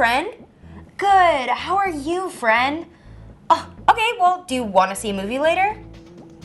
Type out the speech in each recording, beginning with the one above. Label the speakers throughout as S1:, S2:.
S1: friend. Good, how are you, friend? Oh, okay, well, do you want to see a movie later?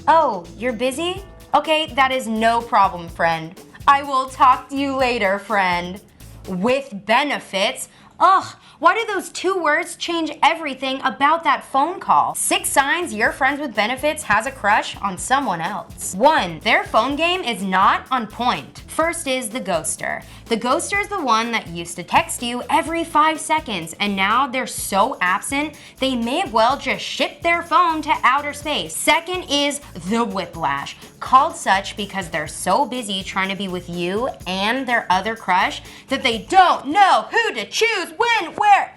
S1: Oh, you're busy? Okay, that is no problem, friend. I will talk to you later, friend. With benefits? Ugh, why do those 2 words change everything about that phone call? 6 signs your friends with benefits has a crush on someone else. 1. Their phone game is not on point. First is the ghoster. The ghoster is the one that used to text you every 5 seconds, and now they're so absent, they may have well just shipped their phone to outer space. Second is the whiplash, called such because they're so busy trying to be with you and their other crush that they don't know who to choose, when, where.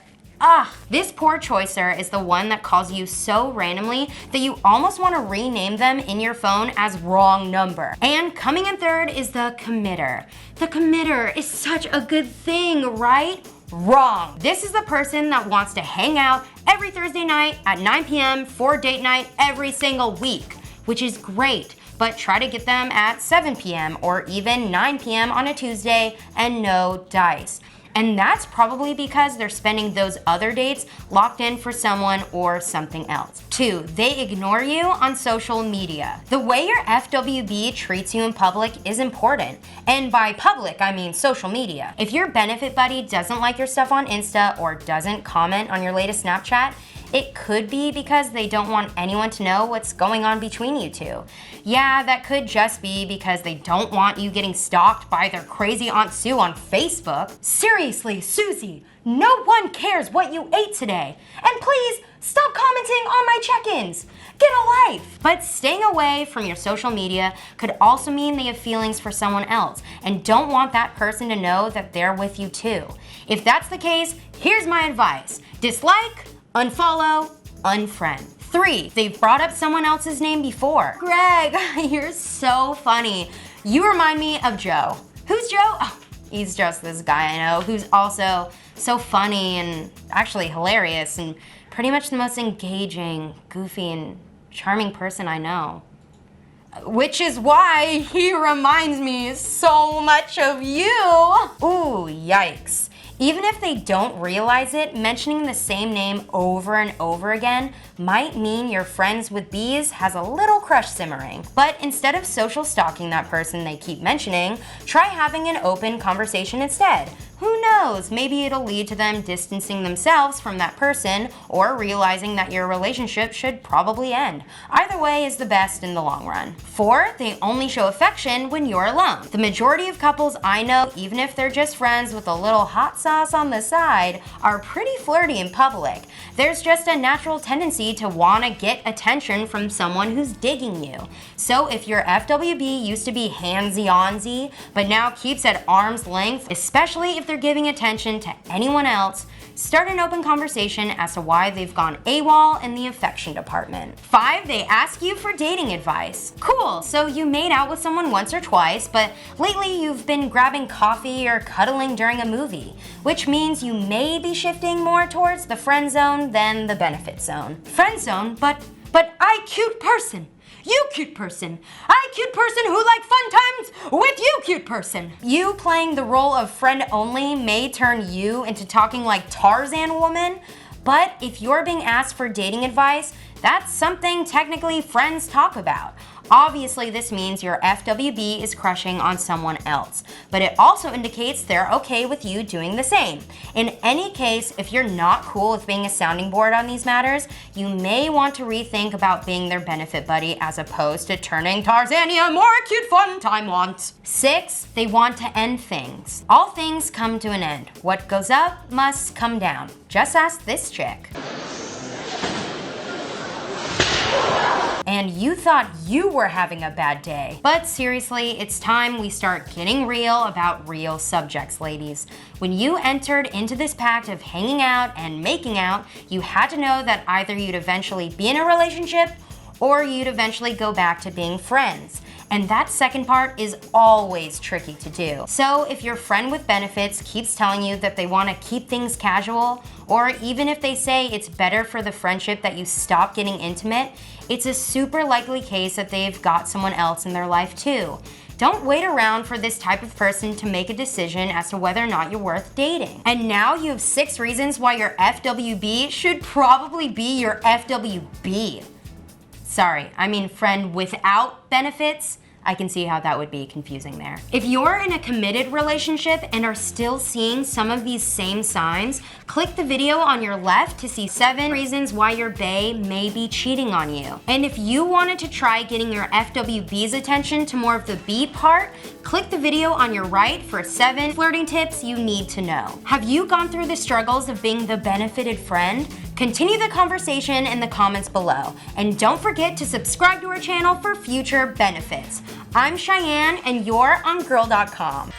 S1: This poor choicer is the one that calls you so randomly that you almost want to rename them in your phone as wrong number. And coming in third is the committer. The committer is such a good thing, right? Wrong. This is the person that wants to hang out every Thursday night at 9 p.m. for date night every single week, which is great. But try to get them at 7 p.m. or even 9 p.m. on a Tuesday and no dice. And that's probably because they're spending those other dates locked in for someone or something else. 2, they ignore you on social media. The way your FWB treats you in public is important. And by public, I mean social media. If your benefit buddy doesn't like your stuff on Insta or doesn't comment on your latest Snapchat, it could be because they don't want anyone to know what's going on between you two. Yeah, that could just be because they don't want you getting stalked by their crazy Aunt Sue on Facebook. Seriously, Susie, no one cares what you ate today. And please, stop commenting on my check-ins. Get a life. But staying away from your social media could also mean they have feelings for someone else and don't want that person to know that they're with you too. If that's the case, here's my advice. Dislike, unfollow, unfriend. 3, they've brought up someone else's name before. Greg, you're so funny. You remind me of Joe. Who's Joe? Oh, he's just this guy I know who's also so funny and actually hilarious and pretty much the most engaging, goofy, and charming person I know. Which is why he reminds me so much of you. Ooh, yikes. Even if they don't realize it, mentioning the same name over and over again might mean your friends with bees has a little crush simmering. But instead of social stalking that person they keep mentioning, try having an open conversation instead. Who knows, maybe it'll lead to them distancing themselves from that person or realizing that your relationship should probably end. Either way is the best in the long run. 4, they only show affection when you're alone. The majority of couples I know, even if they're just friends with a little hot sauce on the side, are pretty flirty in public. There's just a natural tendency to want to get attention from someone who's digging you. So if your FWB used to be handsy-onsy, but now keeps at arm's length, especially if they're giving attention to anyone else, start an open conversation as to why they've gone AWOL in the affection department. 5, they ask you for dating advice. Cool, so you made out with someone once or twice, but lately you've been grabbing coffee or cuddling during a movie, which means you may be shifting more towards the friend zone than the benefit zone. Friend zone, but I cute person. You cute person. I cute person who like fun times with you cute person. You playing the role of friend only may turn you into talking like Tarzan woman, but if you're being asked for dating advice, that's something technically friends talk about. Obviously, this means your FWB is crushing on someone else, but it also indicates they're okay with you doing the same. In any case, if you're not cool with being a sounding board on these matters, you may want to rethink about being their benefit buddy as opposed to turning Tarzania more cute fun time wants. 6, they want to end things. All things come to an end. What goes up must come down. Just ask this chick. And you thought you were having a bad day. But seriously, it's time we start getting real about real subjects, ladies. When you entered into this pact of hanging out and making out, you had to know that either you'd eventually be in a relationship or you'd eventually go back to being friends. And that second part is always tricky to do. So if your friend with benefits keeps telling you that they want to keep things casual, or even if they say it's better for the friendship that you stop getting intimate, it's a super likely case that they've got someone else in their life too. Don't wait around for this type of person to make a decision as to whether or not you're worth dating. And now you have 6 reasons why your FWB should probably be your FWB. Sorry, I mean friend without benefits. I can see how that would be confusing there. If you're in a committed relationship and are still seeing some of these same signs, click the video on your left to see 7 reasons why your bae may be cheating on you. And if you wanted to try getting your FWB's attention to more of the B part, click the video on your right for 7 flirting tips you need to know. Have you gone through the struggles of being the benefited friend? Continue the conversation in the comments below. And don't forget to subscribe to our channel for future benefits. I'm Cheyenne and you're on Gurl.com.